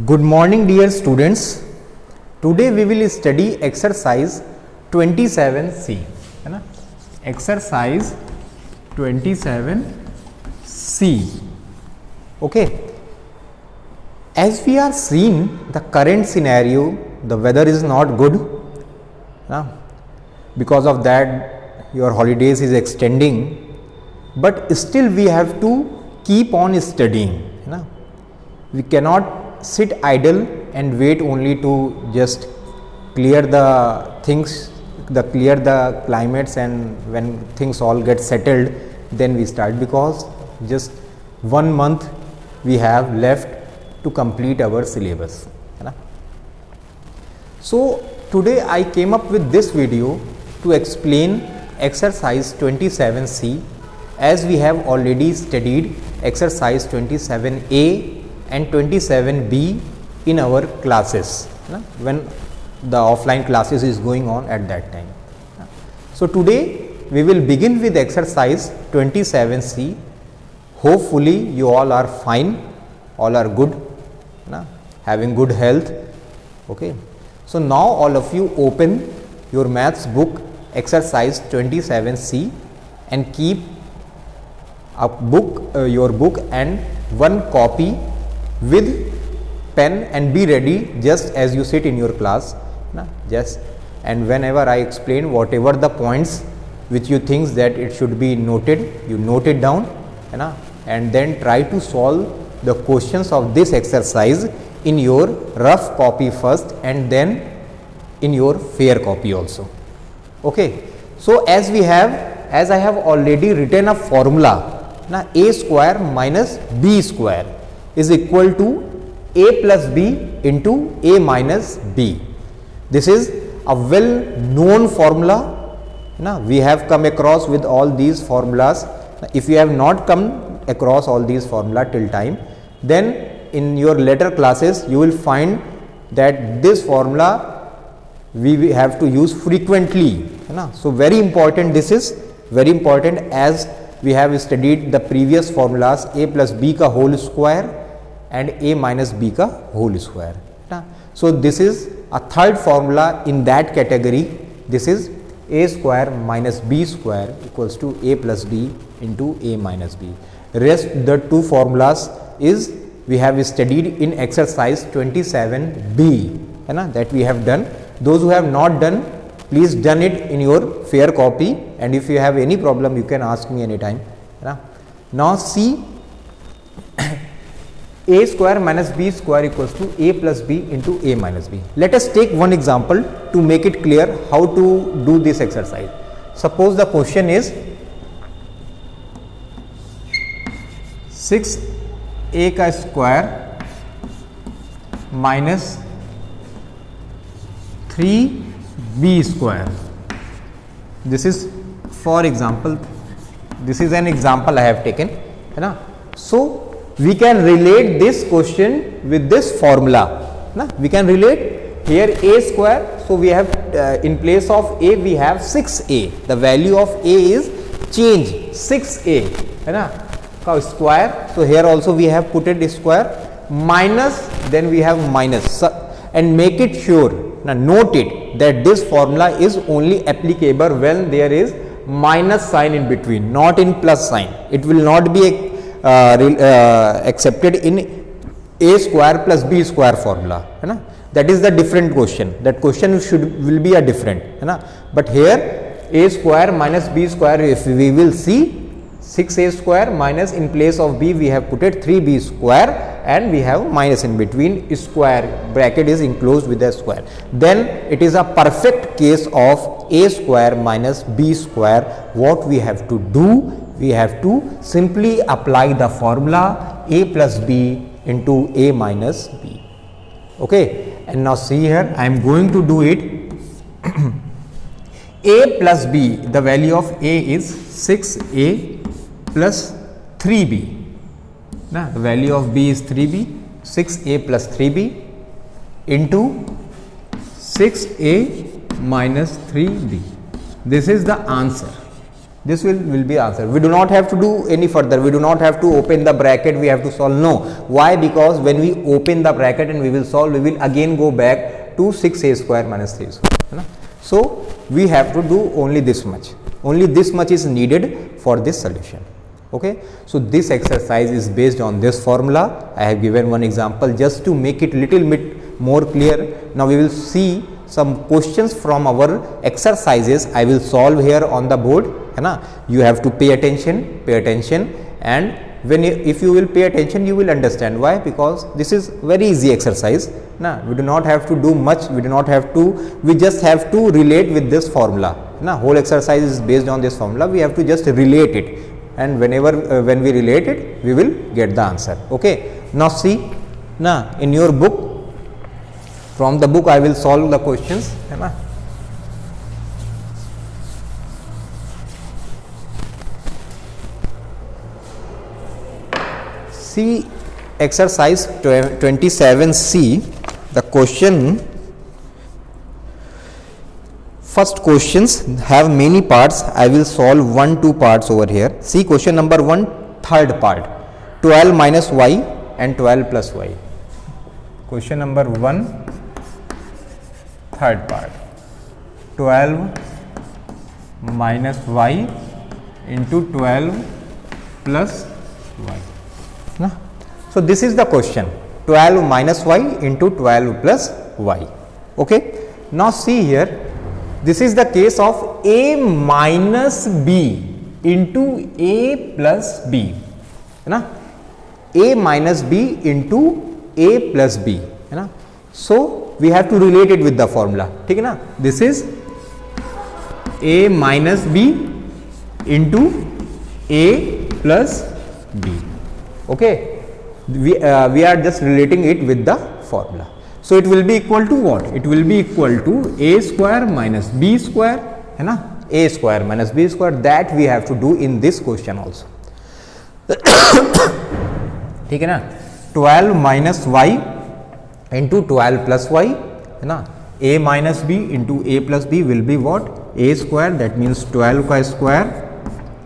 Good morning dear students. Today we will study exercise 27C है ना, exercise 27C. Okay, as we are seeing the current scenario, the weather is not good ना? Because of that your holidays is extending, but still we have to keep on studying है ना. We cannot sit idle and wait only to just clear the things, clear the climates, and when things all get settled then we start, because just 1 month we have left to complete our syllabus है ना. So today I came up with this video to explain exercise 27C, as we have already studied exercise 27A and 27B in our classes when the offline classes is going on at that time. So today we will begin with exercise 27C. Hopefully you all are fine, all are good, having good health. Okay, so now all of you open your maths book exercise 27C and keep a book, your book and one copy with pen, and be ready just as you sit in your class just, and whenever I explain whatever the points which you think that it should be noted, you note it down and then try to solve the questions of this exercise in your rough copy first and then in your fair copy also. Okay, so as I have already written a formula, a square minus b square is equal to a plus b into a minus b. This is a well known formula. We have come across with all these formulas. If you have not come across all these formula till time, then in your later classes you will find that this formula we have to use frequently. So very important, this is very important, as we have studied the previous formulas, a plus b ka whole square and a minus b ka whole square. So this is a third formula in that category. This is a square minus b square equals to a plus b into a minus b. Rest the two formulas is we have studied in exercise 27B that we have done. Those who have not done, please done it in your fair copy, and if you have any problem you can ask me anytime. Now see, a square minus b square equals to a plus b into a minus b. Let us take one example to make it clear how to do this exercise. Suppose the question is 6a ka square minus 3b square. This is for example, this is an example I have taken. So we can relate this question with this formula. We can relate here a square. So we have in place of a we have 6a. The value of a is change 6a square. So here also we have put it square minus, then we have minus, and make it sure. Now note it that this formula is only applicable when there is minus sign in between, not in plus sign. It will not be accepted in a square plus b square formula. That is the different question. That question will be a different. But here a square minus b square, if we will see 6a square minus, in place of b we have put it 3b square, and we have minus in between, square bracket is enclosed with a square. Then it is a perfect case of a square minus b square. What we have to do, we have to simply apply the formula a plus b into a minus b. Okay, and now see here I am going to do it. A plus b, the value of a is 6a plus 3b. The value of b is 3b, 6a plus 3b into 6a minus 3b. This is the answer. This will be answer. We do not have to do any further. We do not have to open the bracket. We have to solve. No. Why? Because when we open the bracket and we will solve, we will again go back to 6a square minus 3 square. So we have to do only this much. Only this much is needed for this solution. Okay. So this exercise is based on this formula. I have given one example just to make it little bit more clear. Now we will see some questions from our exercises. I will solve here on the board. You have to pay attention, and if you will pay attention, you will understand why. Because this is very easy exercise. We do not have to do much. We just have to relate with this formula. Whole exercise is based on this formula. We have to just relate it, and when we relate it, we will get the answer. Okay. Now see, in your book, from the book I will solve the questions. See exercise 27C, the question, first questions have many parts. I will solve 1-2 parts over here. See question number 1, third part, 12 minus y and 12 plus y. Question number 1, third part, 12 minus y into 12 plus y. So this is the question, 12 minus y into 12 plus y. Okay. Now see here, this is the case of a minus b into a plus b. A minus b into a plus b. So we have to relate it with the formula. This is a minus b into a plus b. Okay. We are just relating it with the formula. So it will be equal to what? It will be equal to a square minus b square, a square minus b square. That we have to do in this question also. 12 minus y into 12 plus y, a minus b into a plus b will be what? A square, that means 12 ka square,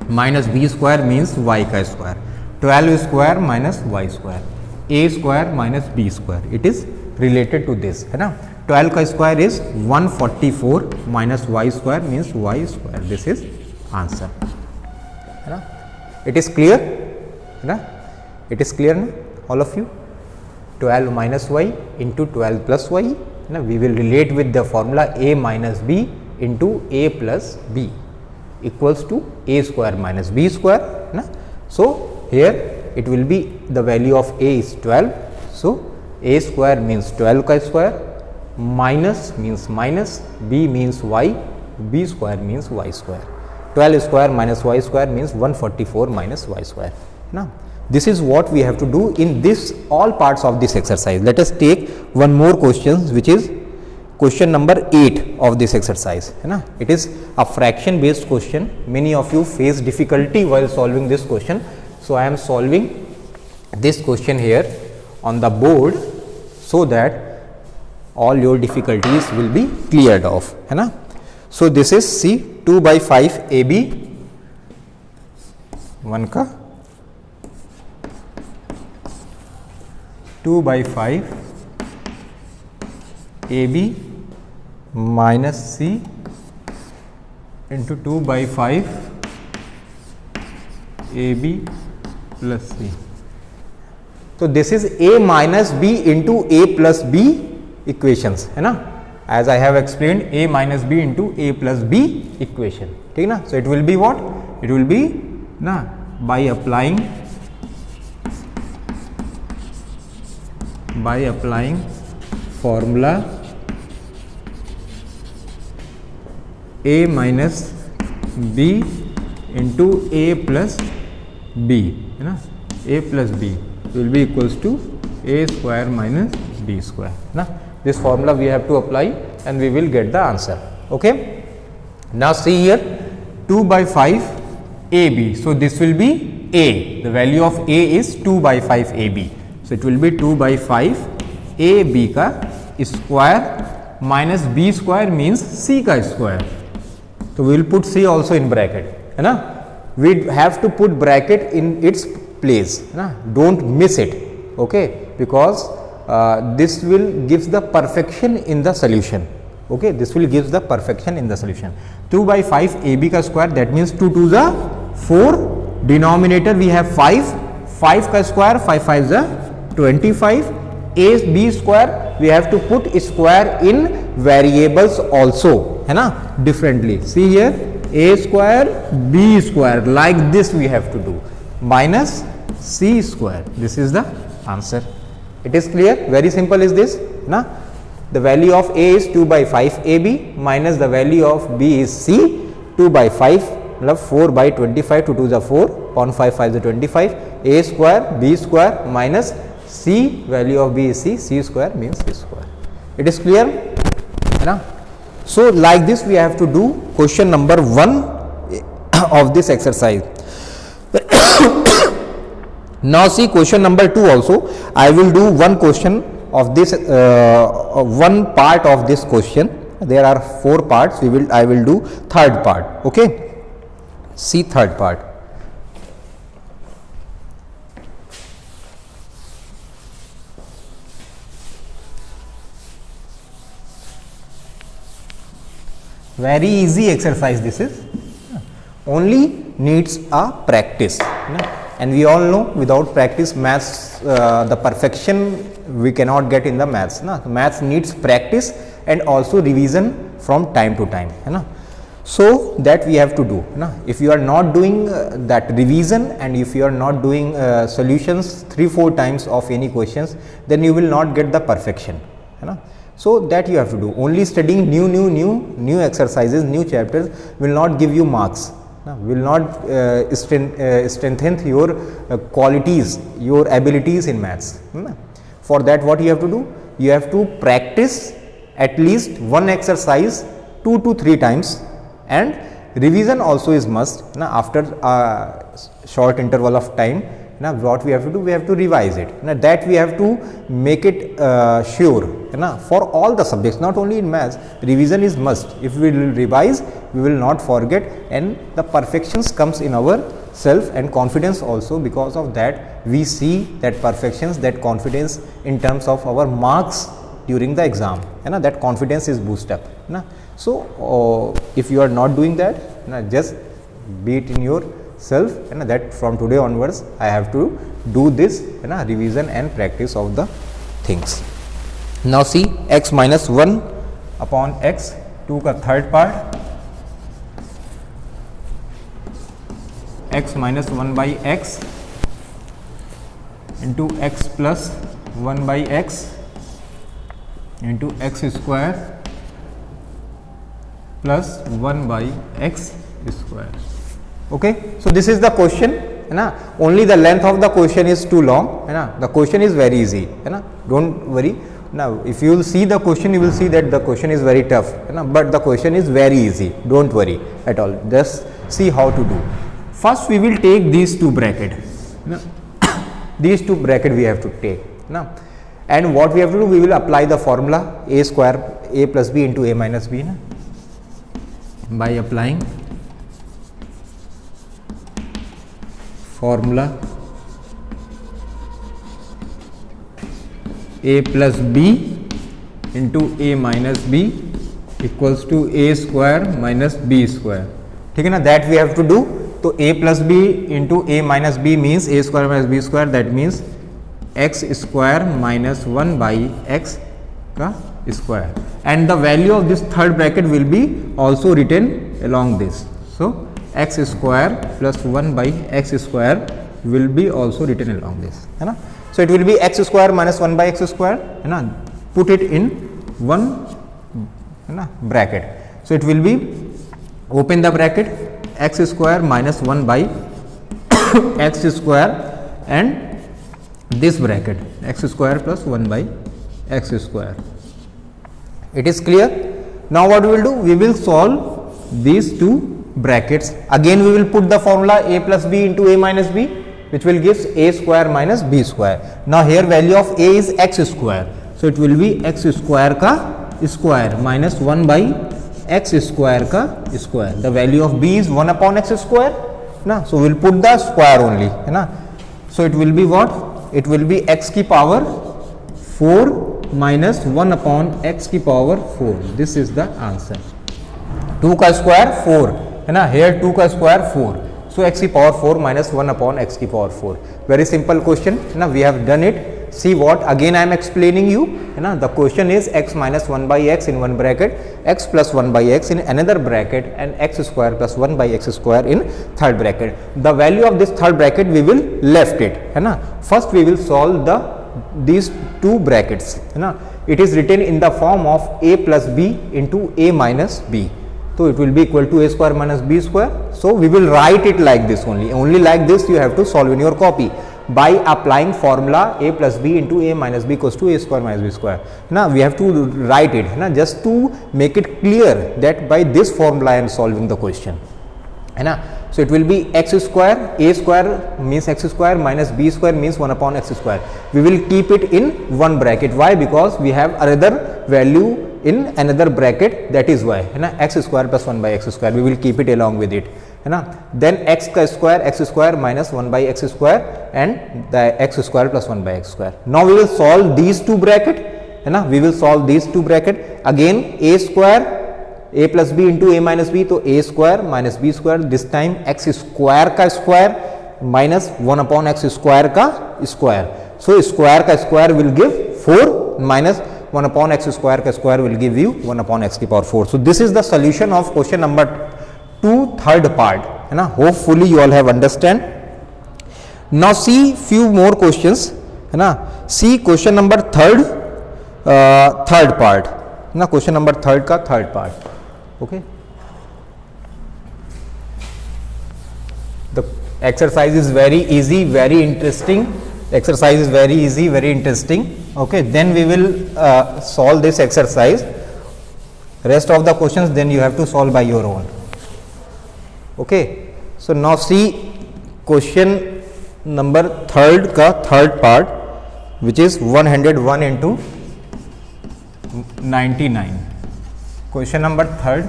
minus b square means y ka square. 12 square minus y square, a square minus b square. It is related to this. 12 ka square is 144 minus y square means y square. This is answer. It is clear? It is clear, all of you? 12 minus y into 12 plus y. We will relate with the formula a minus b into a plus b equals to a square minus b square. So here it will be the value of a is 12. So a square means 12 ka square, minus means minus, b means y, b square means y square. 12 square minus y square means 144 minus y square. Now this is what we have to do in this all parts of this exercise. Let us take one more question, which is question number 8 of this exercise. It is a fraction based question. Many of you face difficulty while solving this question. So I am solving this question here on the board so that all your difficulties will be cleared off. So this is see 2 by 5 AB, 1 ka 2 by 5 AB minus C into 2 by 5 AB plus C. So this is a minus b into a plus b equations, as I have explained, a minus b into a plus b equation. So it will be what? It will be by applying formula a minus b into a plus b, a plus b will be equals to a square minus b square. This formula we have to apply and we will get the answer. Okay. Now see here 2 by 5 AB. So this will be A. The value of A is 2 by 5 AB. So it will be 2 by 5 AB ka square minus B square means C ka square. So we will put C also in bracket. है ना, we have to put bracket in its place, है ना, don't miss it, okay, because this will gives the perfection in the solution, okay, this will gives the perfection in the solution. 2 by 5 AB का square, that means 2 to the 4, denominator we have 5 का square, 5 5 the 25, a b square we have to put square in variables also, है ना, differently. See here, a square b square, like this we have to do, minus c square, this is the answer. It is clear, very simple is this, na. The value of a is 2 by 5 ab minus the value of b is c, 2 by 5 मतलब 4 by 25, 2 to the 4 upon 5 5 the 25, a square b square minus c, value of b is c square means c square. It is clear, है ना. So like this we have to do question number 1 of this exercise. Now see question number 2 also. I will do one question of this, one part of this question. There are 4 parts. I will do third part. Okay. See third part. Very easy exercise this is, only needs a practice, and we all know without practice maths, the perfection we cannot get in the maths, maths needs practice and also revision from time to time, so that we have to do. If you are not doing that revision and if you are not doing solutions 3-4 times of any questions, then you will not get the perfection. So that you have to do. Only studying new exercises, new chapters will not give you marks, will not strengthen your qualities, your abilities in maths. For that what you have to do? You have to practice at least one exercise 2 to 3 times, and revision also is must. After a short interval of time, now what we have to do, we have to revise it. Now that we have to make it sure, for all the subjects, not only in maths, revision is must. If we will revise, we will not forget, and the perfections comes in our self and confidence also. Because of that we see that perfections, that confidence in terms of our marks during the exam, that confidence is boost up. So if you are not doing that, just be it in your self, that from today onwards I have to do this, revision and practice of the things. Now see, x minus 1 upon x, 2 का third part, x minus 1 by x into x plus 1 by x into x square plus 1 by x square. Okay, so this is the question, only the length of the question is too long, the question is very easy, don't worry. Now if you will see the question, you will see that the question is very tough, but the question is very easy, don't worry at all. Just see how to do. First we will take these 2 bracket, these 2 bracket we have to take, and what we have to do, we will apply the formula a square, a plus b into a minus b, by applying formula a plus b into a minus b equals to a square minus b square. ठीक है ना, that we have to do. तो a plus b into a minus b means a square minus b square, that means x square minus 1 by x का square, and the value of this third bracket will be also written along this. So x square plus 1 by x square will be also written along this, so it will be x square minus 1 by x square, put it in one bracket. So it will be, open the bracket, x square minus 1 by x square and this bracket x square plus 1 by x square. It is clear. Now what we will do, we will solve these 2 brackets. Again we will put the formula a plus b into a minus b, which will give a square minus b square. Now here value of a is x square, so it will be x square ka square minus 1 by x square का square, the value of b is 1 upon x square ना, so will put the square only है ना, so it will be what, it will be x की power 4 minus 1 upon x की power 4, this is the answer. 2 का square 4 है ना, here 2 का square 4, so x की पावर 4 minus 1 upon x की पावर 4, very simple question है ना, we have done it। see what again I am explaining you है ना, the question is x minus 1 by x in one bracket, x plus 1 by x in another bracket and x square plus 1 by x square in third bracket। the value of this third bracket we will left it है ना, first we will solve these two brackets है ना, it is written in the form of a plus b into a minus b, so it will be equal to a square minus b square, so we will write it like this only like this you have to solve in your copy by applying formula a plus b into a minus b equals to a square minus b square। now we have to write it na, just to make it clear that by this formula I am solving the question है ना, so it will be x square, a square means x square minus b square means 1 upon x square, we will keep it in one bracket, why, because we have another value in another bracket, that is why है ना, x square plus 1 by x square, we will keep it along with it है ना, then x square minus 1 by x square and the x square plus 1 by x square। now we will solve these two bracket है ना, we will solve these two bracket, again a square a plus b into a minus b, तो a square minus b square, this time x square का square minus 1 upon x square का square, so square का square will give 4 minus 1 upon x square का square will give you 1 upon x की power 4, so this is the solution of question number 2 third part है ना, hopefully you all have understand। now see few more questions है ना, see question number third part है ना, question number third का third part, okay, the exercise is very easy, very interesting, exercise is very easy, very interesting, okay, then we will solve this exercise, rest of the questions then you have to solve by your own, okay। so now see question number third का third part which is 101 into 99, question number third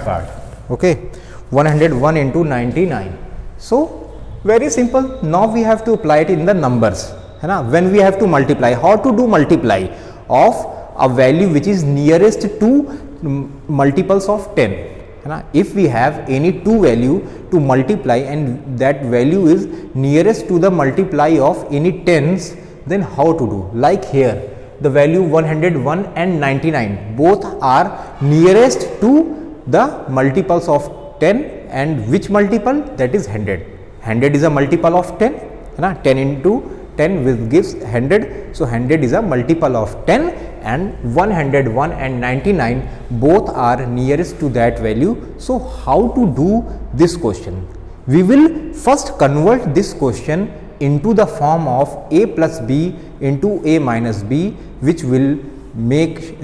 part, okay, 101 into 99, so very simple, now we have to apply it in the numbers है ना, when we have to multiply, how to do multiply of a value which is nearest to multiples of 10 है ना, if we have any two value to multiply and that value is nearest to the multiply of any tens, then how to do, like here the value 101 and 99 both are nearest to the multiples of 10 and which multiple, that is 100, 100 is a multiple of 10 है ना, 10 into 10 will gives 100, so 100 is a multiple of 10 and 101 and 99 both are nearest to that value, so how to do this question, we will first convert this question into the form of a plus b into a minus b, which will make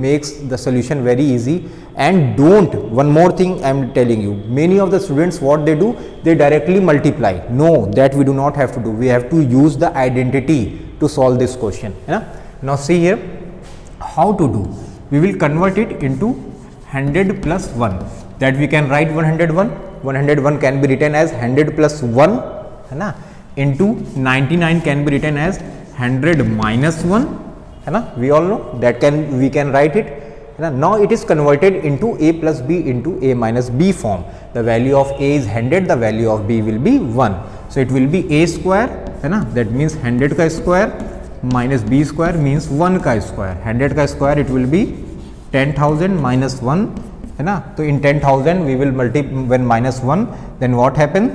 makes the solution very easy, and don't, one more thing I am telling you, many of the students what they do, they directly multiply, no, that we do not have to do, we have to use the identity to solve this question है ना। now see here how to do, we will convert it into 100 plus 1, that we can write 101 can be written as 100 plus 1 है ना, into 99 can be written as 100 minus 1 है ना, we all know that we can write it है ना। now it is converted into a plus b into a minus b form, the value of a is 100, the value of b will be 1, so it will be a square है ना, that means 100 का square minus b square means 1 का square, 100 का square it will be 10,000 minus 1 है ना, तो in 10,000 we will multiply when minus 1, then what happen,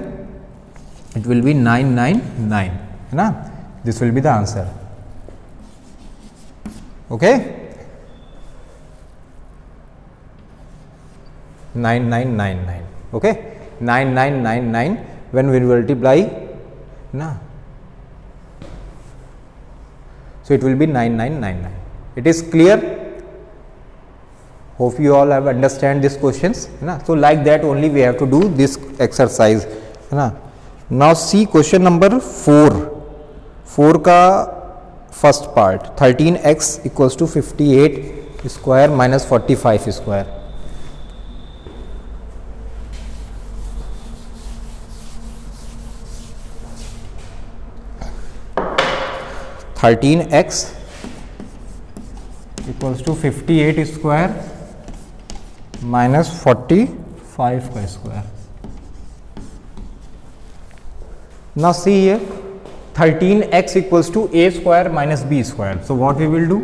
it will be 999 है ना, this will be the answer, okay, 9999 okay, 9999 when we multiply na, so it will be 9999, it is clear, hope you all have understand these questions na, so like that only we have to do this exercise na। now see question number 4 का first part, 13x equals to 58 square minus 45 square, thirteen x equals to 58 square minus 45 का square. Now see here, 13x equals to a square minus b square. So what we will do?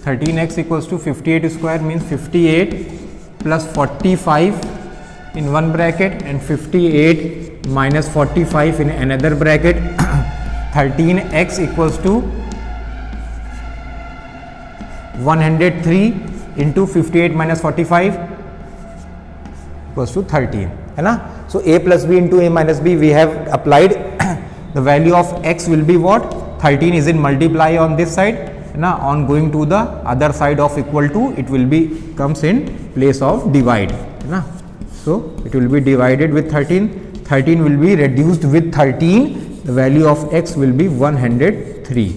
13x equals to 58 square means 58 plus 45 in one bracket and 58 minus 45 in another bracket. 13x equals to 103 into 58 minus 45 equals to 13, है ना. So a plus b into a minus b we have applied. The value of x will be what? 13 is in multiply on this side, na, on going to the other side of equal to, it will be comes in place of divide, na. So it will be divided with 13, 13 will be reduced with 13, the value of x will be 103,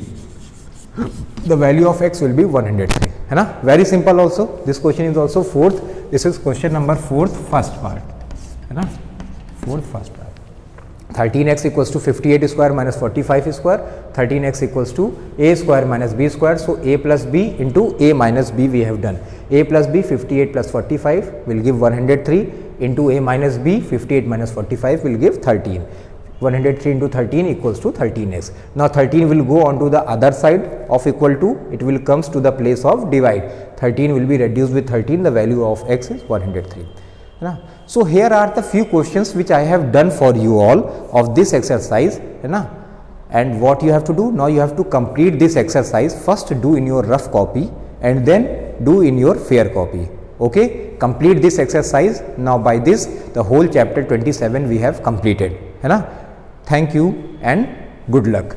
the value of x will be 103, है ना. Very simple also. This question is also fourth. This is question number fourth, first part, है ना, fourth first part. 13x equals to 58 square minus 45 square, 13x equals to a square minus b square. So a plus b into a minus b we have done. A plus b, 58 plus 45 will give 103 into a minus b, 58 minus 45 will give 13. 103 into 13 equals to 13x. Now 13 will go on to the other side of equal to, it will comes to the place of divide. 13 will be reduced with 13, the value of x is 103. Na? So here are the few questions which I have done for you all of this exercise, na? And what you have to do now, you have to complete this exercise. First do in your rough copy and then do in your fair copy. Okay, complete this exercise. Now by this the whole chapter 27 we have completed, है ना. Thank you and good luck.